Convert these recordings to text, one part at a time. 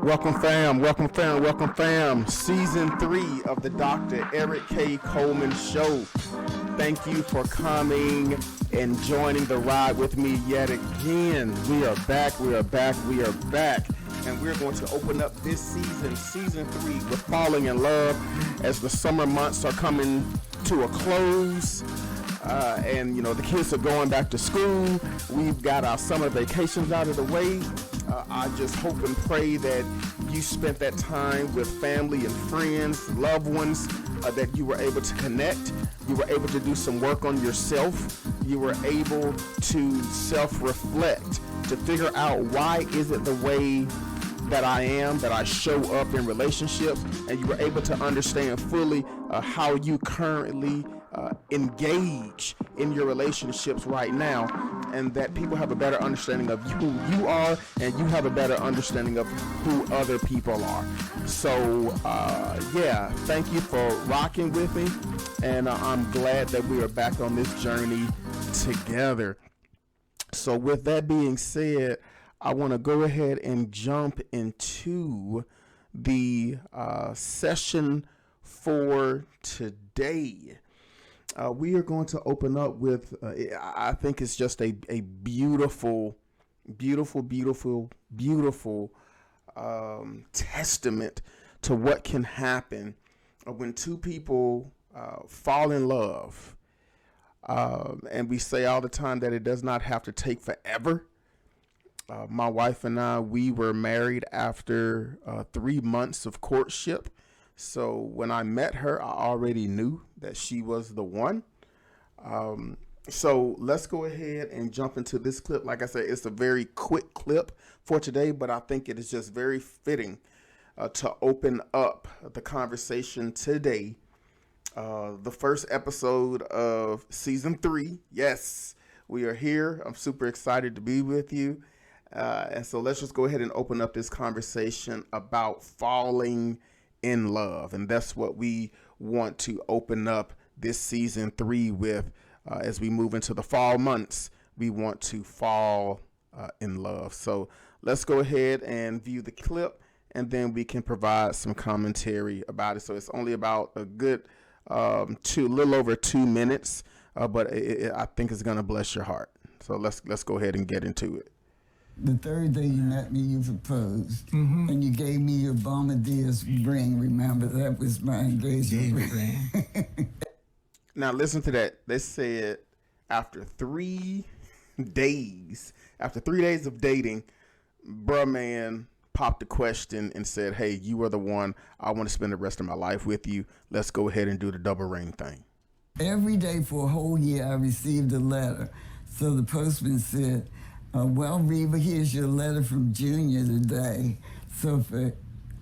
Welcome, fam. Welcome, fam. Welcome, fam. Season 3 of the Dr. Eric K. Coleman Show. Thank you for coming and joining the ride with me yet again. We are back. We are back. We are back. And we're going to open up this season 3, with Falling in Love, as the summer months are coming to a close. And the kids are going back to school. We've got our summer vacations out of the way. I just hope and pray that you spent that time with family and friends, loved ones, that you were able to connect. You were able to do some work on yourself. You were able to self-reflect, to figure out why is it the way that I am, that I show up in relationships, and you were able to understand fully how you currently engage in your relationships right now, and that people have a better understanding of who you are, and you have a better understanding of who other people are. So thank you for rocking with me, and I'm glad that we are back on this journey together. So with that being said, I want to go ahead and jump into the session for today. We are going to open up with, I think it's just a beautiful, beautiful, beautiful, beautiful testament to what can happen when two people fall in love. And we say all the time that it does not have to take forever. My wife and I, we were married after 3 months of courtship. So when I met her, I already knew that she was the one. So let's go ahead and jump into this clip. Like I said, it's a very quick clip for today, but I think it is just very fitting to open up the conversation today. The first episode of season 3. Yes, we are here. I'm super excited to be with you. And so let's just go ahead and open up this conversation about falling in love. And that's what we want to open up this season 3 with. As we move into the fall months, we want to fall in love. So let's go ahead and view the clip, and then we can provide some commentary about it. So it's only about a good little over 2 minutes, but I think it's going to bless your heart. So let's go ahead and get into it. The third day you met me, you proposed, and you gave me your Bombardiers ring. Remember, that was my engagement ring. Now listen to that. They said after 3 days, of dating, bruh man popped the question and said, "Hey, you are the one. I want to spend the rest of my life with you. Let's go ahead and do the double ring thing." Every day for a whole year, I received a letter. So the postman said, well, Reba, here's your letter from Junior today. So for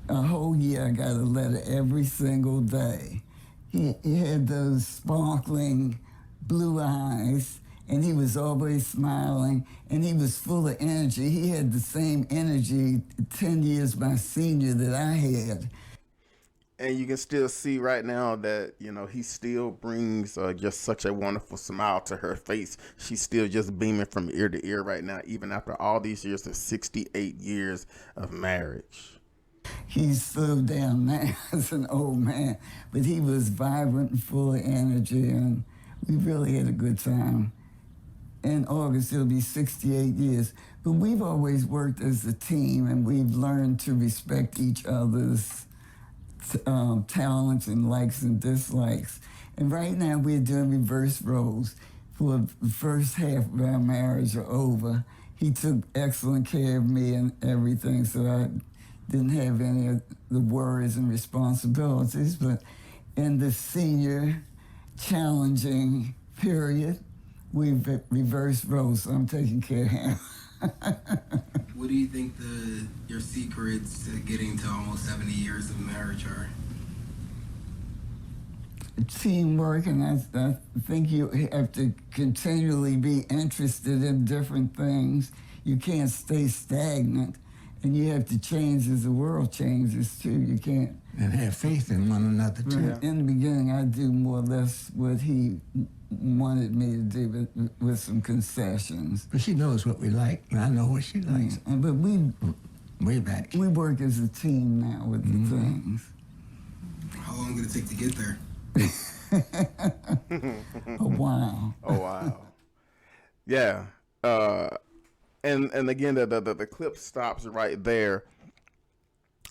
a whole year, I got a letter every single day. He had those sparkling blue eyes, and he was always smiling, and he was full of energy. He had the same energy 10 years my senior that I had. And you can still see right now that, he still brings just such a wonderful smile to her face. She's still just beaming from ear to ear right now, even after all these years of 68 years of marriage. He's slowed down now as an old man, but he was vibrant and full of energy, and we really had a good time. In August, it'll be 68 years. But we've always worked as a team, and we've learned to respect each other's talents and likes and dislikes. And right now we're doing reverse roles. For the first half of our marriage are over. He took excellent care of me and everything, so I didn't have any of the worries and responsibilities. But in the senior challenging period, we've reversed roles, so I'm taking care of him. What do you think your secrets to getting to almost 70 years of marriage are? Teamwork, and I think you have to continually be interested in different things. You can't stay stagnant, and you have to change as the world changes too. You can't. And have faith in one another too. Right. In the beginning, I do more or less what he wanted me to do, with some concessions. But she knows what we like, and I know what she likes. But we way back. We work as a team now with the things. How long did it take to get there? A while. Oh wow. Yeah. And again the clip stops right there.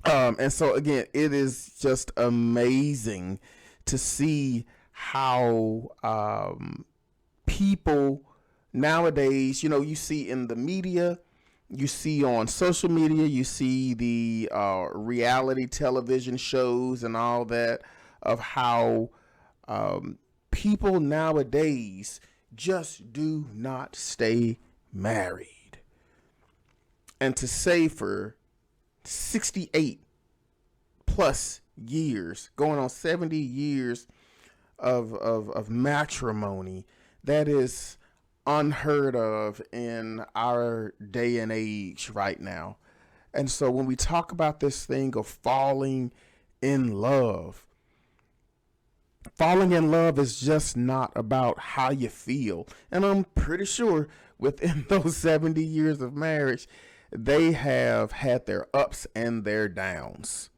And so again, it is just amazing to see how people nowadays, you see in the media, you see on social media, you see the reality television shows and all that, of how people nowadays just do not stay married. And to say for 68 plus years, going on 70 years of matrimony, that is unheard of in our day and age right now. And so when we talk about this thing of falling in love is just not about how you feel. And I'm pretty sure within those 70 years of marriage, they have had their ups and their downs.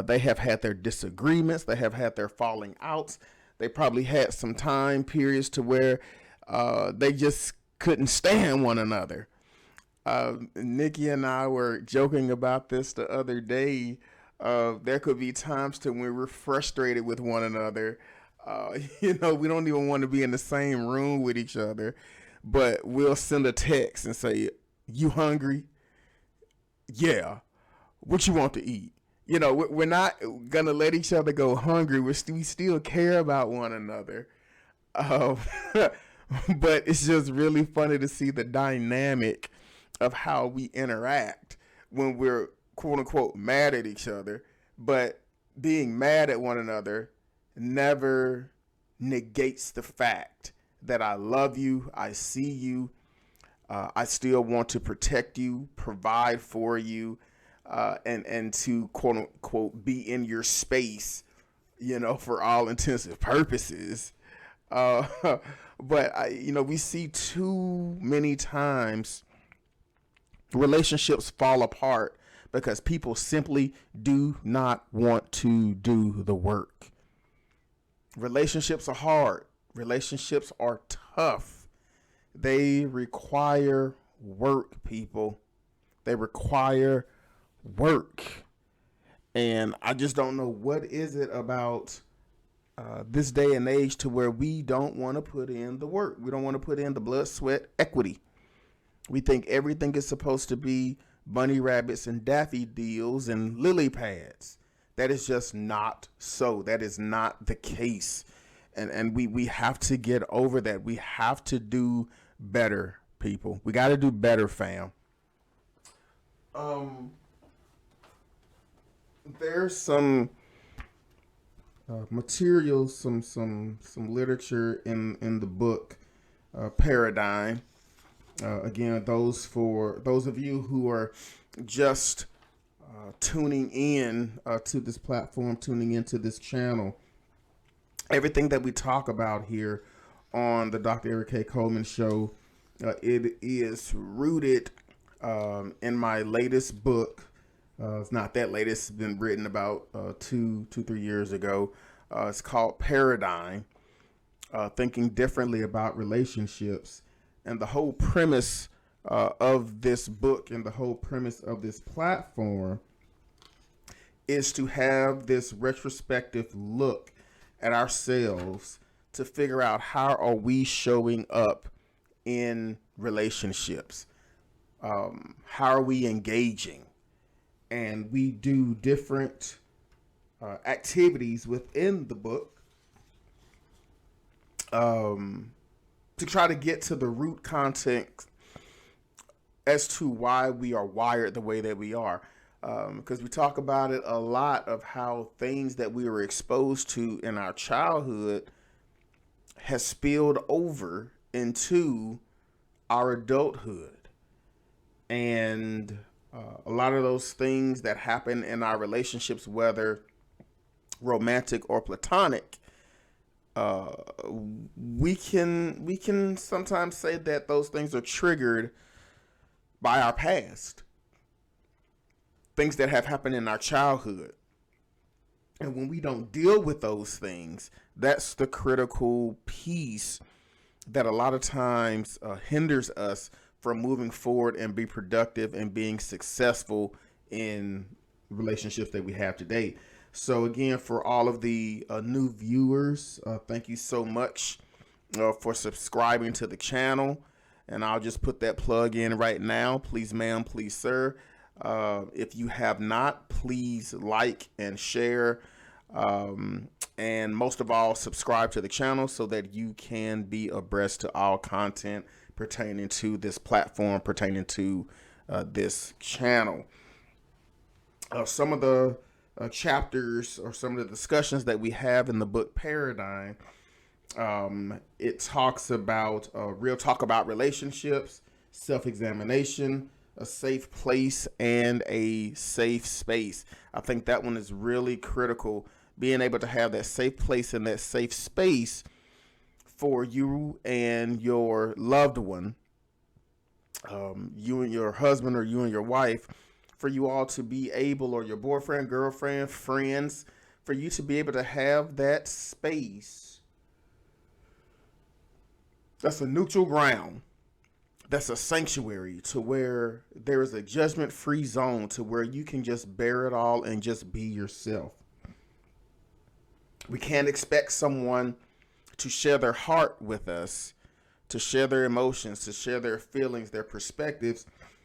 They have had their disagreements. They have had their falling outs. They probably had some time periods to where they just couldn't stand one another. Nikki and I were joking about this the other day. There could be times to when we're frustrated with one another. We don't even want to be in the same room with each other, but we'll send a text and say, "You hungry? Yeah. What you want to eat?" We're not gonna let each other go hungry. We still care about one another. But it's just really funny to see the dynamic of how we interact when we're quote unquote mad at each other. But being mad at one another never negates the fact that I love you, I see you, I still want to protect you, provide for you, and to quote unquote be in your space, for all intensive purposes. But we see too many times relationships fall apart because people simply do not want to do the work. Relationships are hard. Relationships are tough. They require work, people. They require work. And I just don't know what is it about this day and age to where we don't want to put in the work. We don't want to put in the blood, sweat, equity. We think everything is supposed to be bunny rabbits and daffodils and lily pads. That is just not so. That is not the case. And we have to get over that. We have to do better, people. We got to do better, fam. There's some material, some literature in the book Paradigm. Again, for those of you who are just tuning in to this platform, tuning into this channel, everything that we talk about here on the Dr. Eric K. Coleman Show, it is rooted in my latest book. It's not that late. It's been written about 3 years ago. It's called Paradigm, Thinking Differently About Relationships. And the whole premise of this book and the whole premise of this platform is to have this retrospective look at ourselves to figure out how are we showing up in relationships. How are we engaging? And we do different activities within the book to try to get to the root context as to why we are wired the way that we are. Because we talk about it a lot of how things that we were exposed to in our childhood has spilled over into our adulthood. And a lot of those things that happen in our relationships, whether romantic or platonic, we can sometimes say that those things are triggered by our past. things that have happened in our childhood. And when we don't deal with those things, that's the critical piece that a lot of times hinders us from moving forward and be productive and being successful in relationships that we have today. So again, for all of the new viewers, thank you so much for subscribing to the channel. And I'll just put that plug in right now. Please, ma'am, please, sir. If you have not, please like and share. And most of all, subscribe to the channel so that you can be abreast to all content pertaining to this platform, pertaining to this channel. Some of the chapters or some of the discussions that we have in the book Paradigm, it talks about real talk about relationships, self-examination, a safe place, and a safe space. I think that one is really critical, being able to have that safe place and that safe space for you and your loved one, you and your husband or you and your wife, for you all to be able, or your boyfriend, girlfriend, friends, for you to be able to have that space that's a neutral ground, that's a sanctuary, to where there is a judgment-free zone, to where you can just bear it all and just be yourself. We can't expect someone to share their heart with us, to share their emotions, to share their feelings, their perspectives,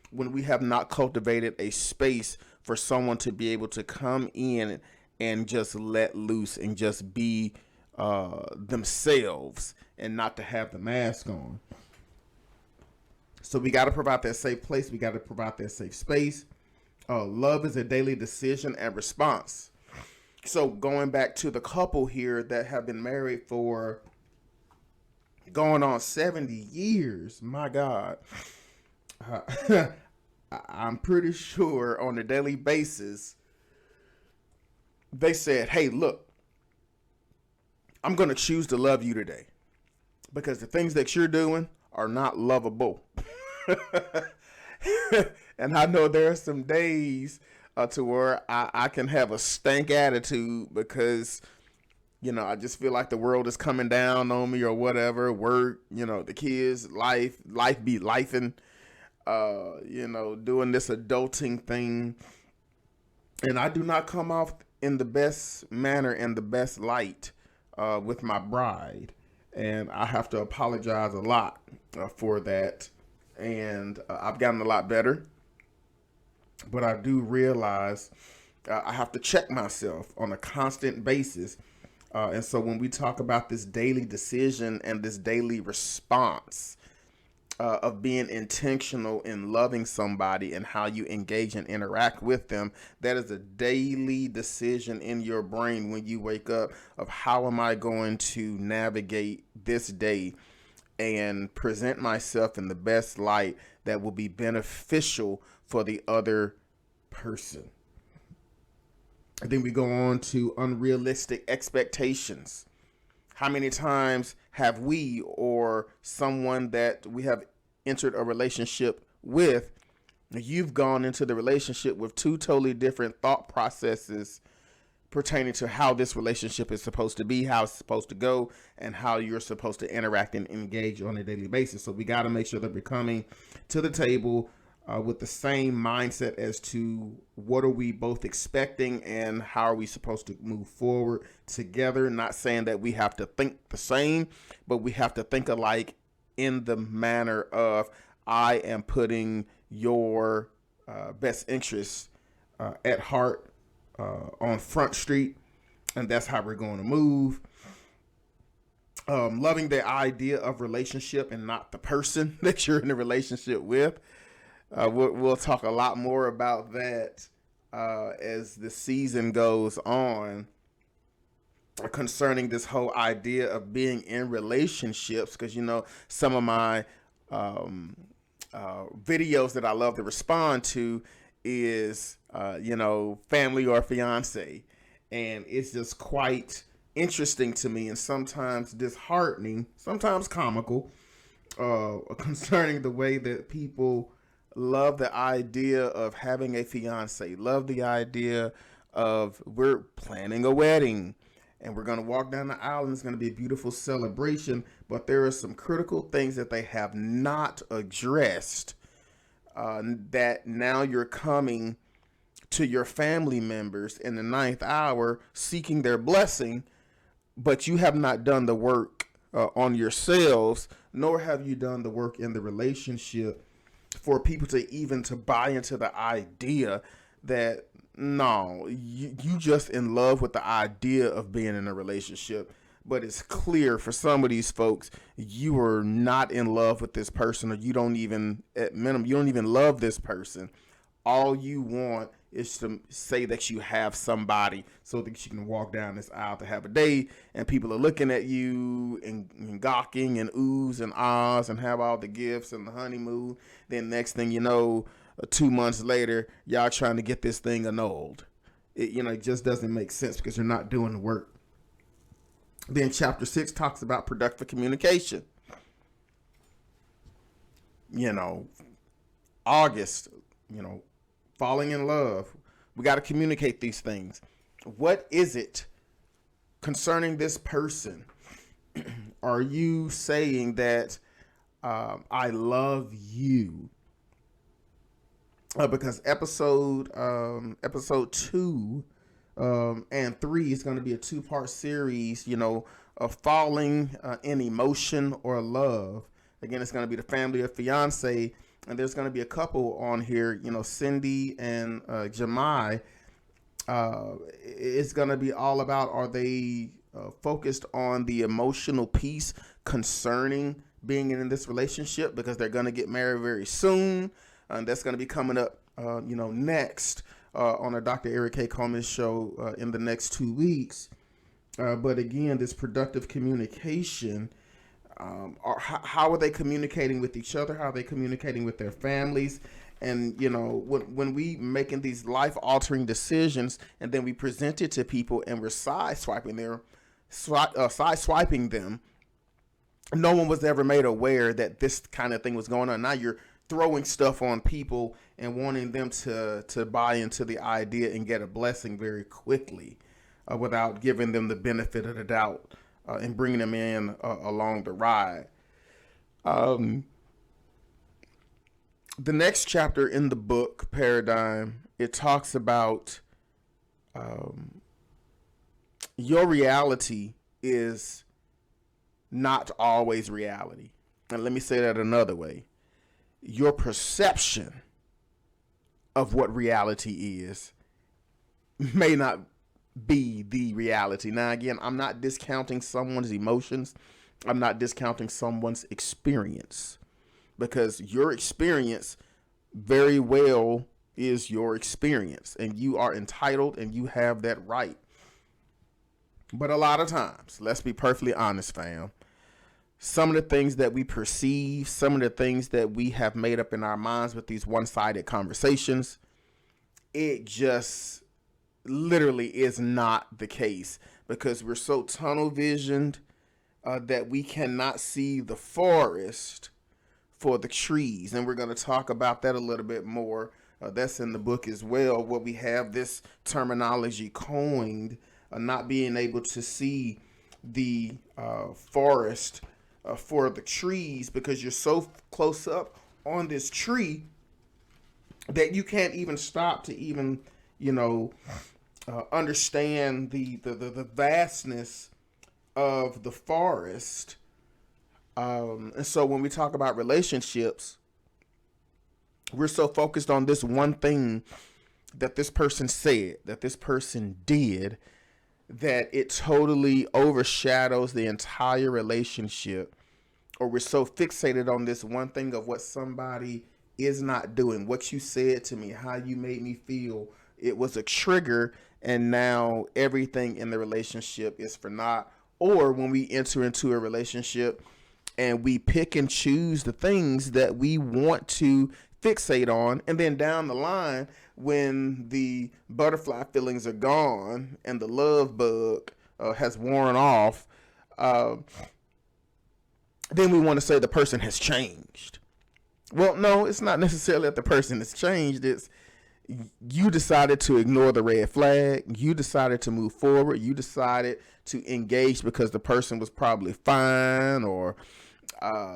when we have not cultivated a space for someone to be able to come in and just let loose and just be themselves and not to have the mask on. So we got to provide that safe place. We got to provide that safe space. Love is a daily decision and response. So going back to the couple here that have been married for going on 70 years, my God, I'm pretty sure on a daily basis, they said, hey, look, I'm going to choose to love you today because the things that you're doing are not lovable. And I know there are some days to where I can have a stank attitude because, you know, I just feel like the world is coming down on me or whatever. Work, you know, the kids, life be lifing, you know, doing this adulting thing. And I do not come off in the best manner and the best light with my bride. And I have to apologize a lot for that. And I've gotten a lot better. But I do realize I have to check myself on a constant basis. And so when we talk about this daily decision and this daily response of being intentional in loving somebody and how you engage and interact with them, that is a daily decision in your brain when you wake up of how am I going to navigate this day and present myself in the best light that will be beneficial for the other person. And then we go on to unrealistic expectations. How many times have we or someone that we have entered a relationship with, you've gone into the relationship with two totally different thought processes pertaining to how this relationship is supposed to be, how it's supposed to go, and how you're supposed to interact and engage on a daily basis. So we got to make sure that we're coming to the table with the same mindset as to what are we both expecting and how are we supposed to move forward together. Not saying that we have to think the same, but we have to think alike in the manner of I am putting your best interests at heart on Front Street, and that's how we're going to move. Loving the idea of relationship and not the person that you're in a relationship with. We'll talk a lot more about that as the season goes on concerning this whole idea of being in relationships, because, you know, some of my videos that I love to respond to is, you know, family or fiance. And it's just quite interesting to me and sometimes disheartening, sometimes comical, concerning the way that people love the idea of having a fiance, love the idea of we're planning a wedding and we're going to walk down the aisle and it's going to be a beautiful celebration. But there are some critical things that they have not addressed, that now you're coming to your family members in the ninth hour seeking their blessing, but you have not done the work on yourselves, nor have you done the work in the relationship for people to even to buy into the idea that no, you just in love with the idea of being in a relationship. But it's clear for some of these folks, you are not in love with this person, or you don't even, at minimum, you don't even love this person. All you want is to say that you have somebody so that you can walk down this aisle to have a date, and people are looking at you and gawking and oohs and ahs and have all the gifts and the honeymoon. Then next thing you know, 2 months later, y'all trying to get this thing annulled. It just doesn't make sense because you're not doing the work. Then chapter 6 talks about productive communication. August, falling in love. We got to communicate these things. What is it concerning this person? Are you saying that I love you? Because episode 2 and 3 is going to be a 2-part series, of falling in emotion or love. Again, it's going to be the family of fiance, and there's going to be a couple on here, Cindy and Jamai. It's going to be all about, are they focused on the emotional piece concerning being in this relationship, because they're going to get married very soon. And that's going to be coming up, next on a Dr. Eric K. Coleman show in the next 2 weeks. But again, this productive communication, how are they communicating with each other? How are they communicating with their families? And, when we making these life-altering decisions and then we present it to people and we're sideswiping them, no one was ever made aware that this kind of thing was going on. Now you're throwing stuff on people and wanting them to buy into the idea and get a blessing very quickly, without giving them the benefit of the doubt, and bringing them in along the ride. The next chapter in the book, Paradigm, it talks about your reality is not always reality. And let me say that another way. Your perception of what reality is may not be the reality. Now, again, I'm not discounting someone's emotions. I'm not discounting someone's experience, because your experience very well is your experience, and you are entitled and you have that right. But a lot of times, let's be perfectly honest, fam, some of the things that we perceive, some of the things that we have made up in our minds with these one-sided conversations, it just literally is not the case, because we're so tunnel visioned that we cannot see the forest for the trees. And we're going to talk about that a little bit more. That's in the book as well, where we have this terminology coined, not being able to see the forest for the trees, because you're so close up on this tree that you can't even stop to even, understand the vastness of the forest. And so when we talk about relationships, we're so focused on this one thing that this person said, that this person did, that it totally overshadows the entire relationship. Or we're so fixated on this one thing of what somebody is not doing, what you said to me, how you made me feel. It was a trigger, and now everything in the relationship is for naught. Or when we enter into a relationship and we pick and choose the things that we want to fixate on, and then down the line, when the butterfly feelings are gone and the love bug has worn off, then we want to say the person has changed. Well, no, it's not necessarily that the person has changed. It's you decided to ignore the red flag. You decided to move forward. You decided to engage because the person was probably fine, or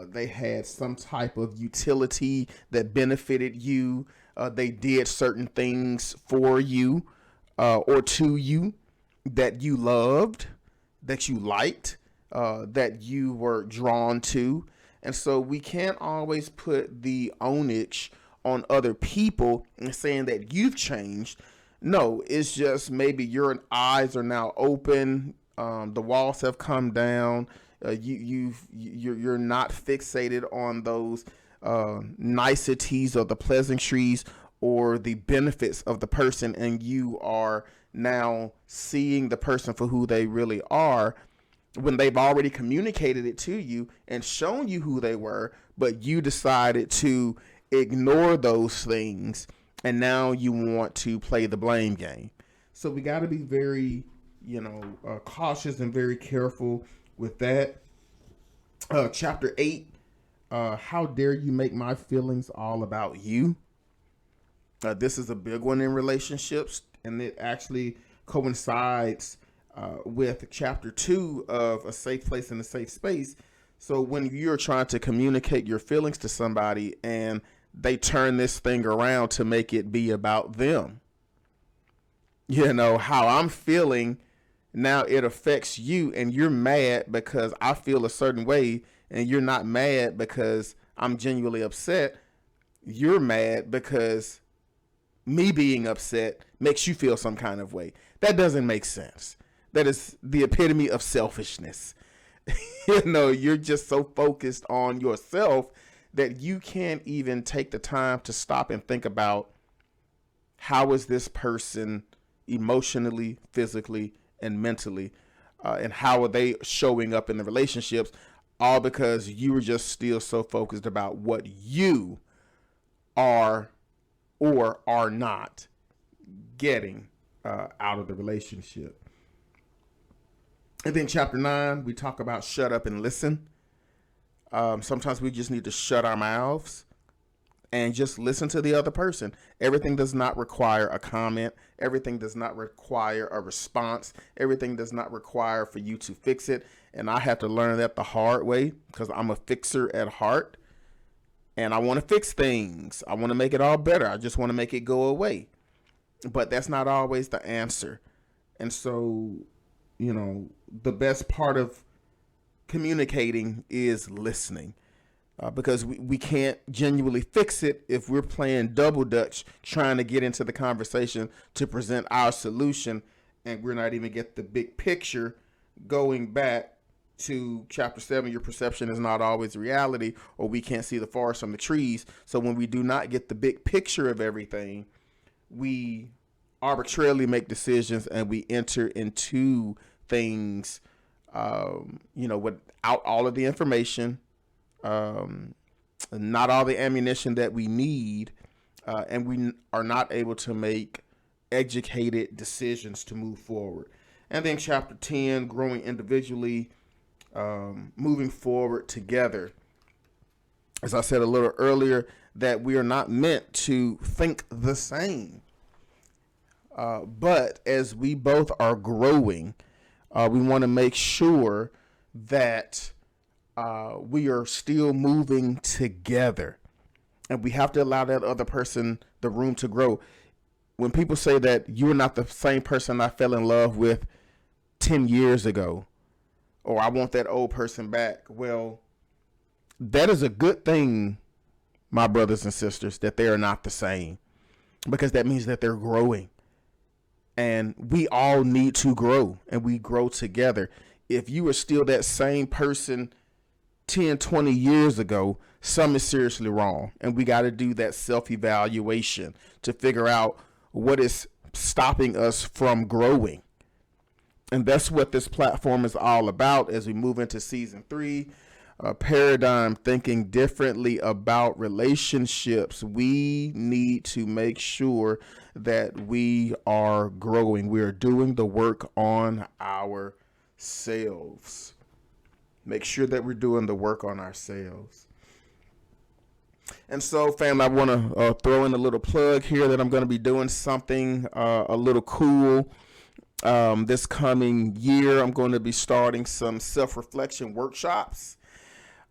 they had some type of utility that benefited you. They did certain things for you or to you that you loved, that you liked, that you were drawn to. And so we can't always put the onus on other people and saying that you've changed. No, it's just maybe your eyes are now open. The walls have come down. You're not fixated on those niceties or the pleasantries or the benefits of the person, and you are now seeing the person for who they really are when they've already communicated it to you and shown you who they were, but you decided to ignore those things, and now you want to play the blame game. So we got to be very, cautious and very careful with that. Chapter 8, how dare you make my feelings all about you? This is a big one in relationships, and it actually coincides with chapter 2 of A Safe Place and a Safe Space. So when you're trying to communicate your feelings to somebody and they turn this thing around to make it be about them, how I'm feeling now, it affects you, and you're mad because I feel a certain way, and you're not mad because I'm genuinely upset. You're mad because me being upset makes you feel some kind of way. That doesn't make sense. That is the epitome of selfishness. You're just so focused on yourself that you can't even take the time to stop and think about how is this person emotionally, physically, and mentally, and how are they showing up in the relationships, all because you were just still so focused about what you are or are not getting out of the relationship. And then chapter 9, we talk about shut up and listen. Sometimes we just need to shut our mouths and just listen to the other person. Everything does not require a comment. Everything does not require a response. Everything does not require for you to fix it. And I had to learn that the hard way because I'm a fixer at heart. And I want to fix things. I want to make it all better. I just want to make it go away. But that's not always the answer. And so, the best part of communicating is listening. Because we can't genuinely fix it if we're playing double dutch, trying to get into the conversation to present our solution, and we're not even get the big picture. Going back to chapter 7, your perception is not always reality, or we can't see the forest from the trees. So when we do not get the big picture of everything, we arbitrarily make decisions and we enter into things, without all of the information. Not all the ammunition that we need, and we are not able to make educated decisions to move forward. And then chapter 10, growing individually, moving forward together. As I said a little earlier, that we are not meant to think the same. But as we both are growing, we want to make sure that we are still moving together, and we have to allow that other person the room to grow. When people say that you're not the same person I fell in love with 10 years ago, or I want that old person back, well, that is a good thing, my brothers and sisters, that they are not the same, because that means that they're growing, and we all need to grow, and we grow together. If you are still that same person 10, 20 years ago, something is seriously wrong. And we got to do that self-evaluation to figure out what is stopping us from growing. And that's what this platform is all about as we move into season 3. Paradigm, thinking differently about relationships. We need to make sure that we are growing. We are doing the work on ourselves. Make sure that we're doing the work on ourselves. And so, fam, I want to throw in a little plug here that I'm going to be doing something a little cool. This coming year, I'm going to be starting some self-reflection workshops,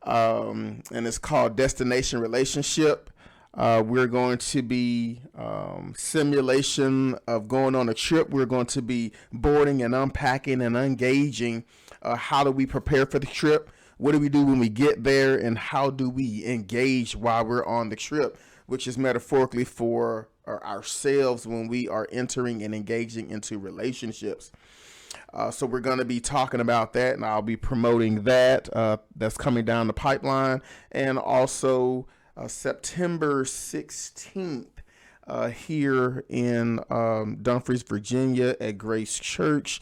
and it's called Destination Relationship. We're going to be simulation of going on a trip. We're going to be boarding and unpacking and engaging. How do we prepare for the trip? What do we do when we get there? And how do we engage while we're on the trip, which is metaphorically for ourselves when we are entering and engaging into relationships. So we're going to be talking about that, and I'll be promoting that. That's coming down the pipeline. And also September 16th here in Dumfries, Virginia at Grace Church,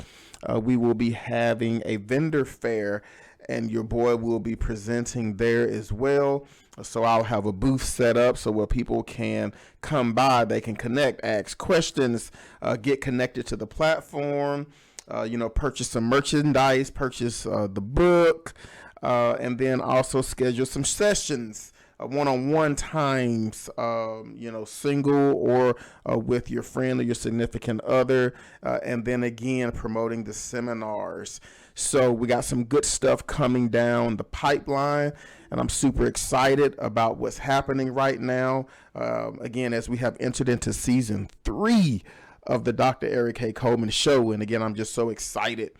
we will be having a vendor fair, and your boy will be presenting there as well. So I'll have a booth set up so where people can come by, they can connect, ask questions, get connected to the platform, purchase some merchandise, purchase the book, and then also schedule some sessions, one-on-one times, single or with your friend or your significant other, and then again promoting the seminars. So we got some good stuff coming down the pipeline, and I'm super excited about what's happening right now. Again, as we have entered into season 3 of the Dr. Eric K. Coleman Show, and again, I'm just so excited.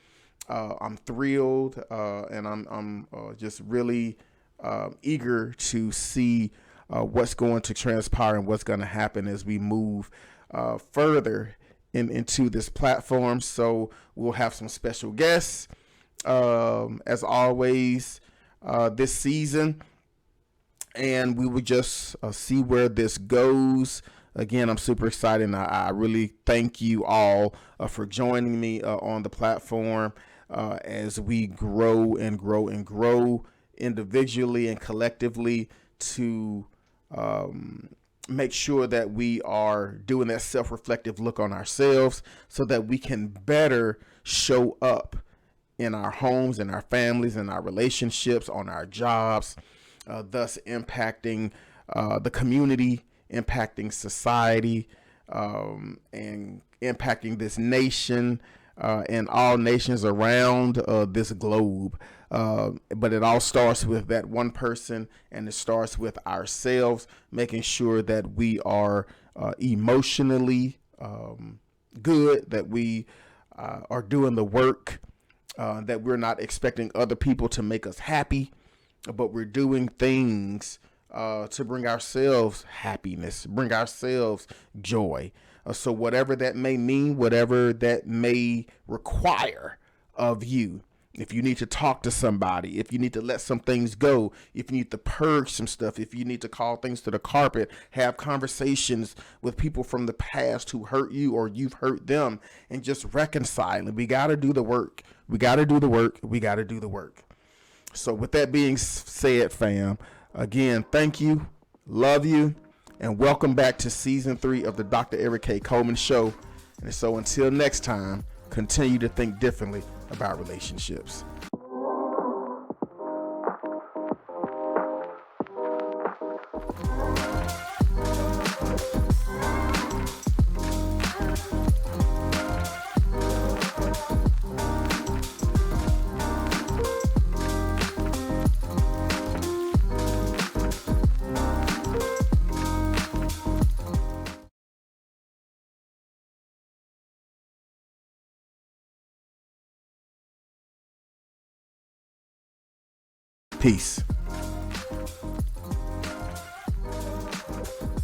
I'm thrilled, and I'm just really eager to see what's going to transpire and what's going to happen as we move further into this platform. So we'll have some special guests, as always, this season, and we will just see where this goes. Again, I'm super excited, and I really thank you all for joining me on the platform as we grow and grow and grow individually and collectively to make sure that we are doing that self-reflective look on ourselves so that we can better show up in our homes, in our families, in our relationships, on our jobs, thus impacting the community, impacting society, and impacting this nation and all nations around this globe. But it all starts with that one person, and it starts with ourselves, making sure that we are emotionally good, that we are doing the work, that we're not expecting other people to make us happy, but we're doing things to bring ourselves happiness, bring ourselves joy. So whatever that may mean, whatever that may require of you, if you need to talk to somebody, if you need to let some things go, if you need to purge some stuff, if you need to call things to the carpet, have conversations with people from the past who hurt you or you've hurt them, and just reconcile. And we got to do the work. We got to do the work. We got to do the work. So with that being said, fam, again, thank you, love you, and welcome back to season 3 of the Dr. Eric K. Coleman Show. And so until next time, continue to think differently about relationships. Peace.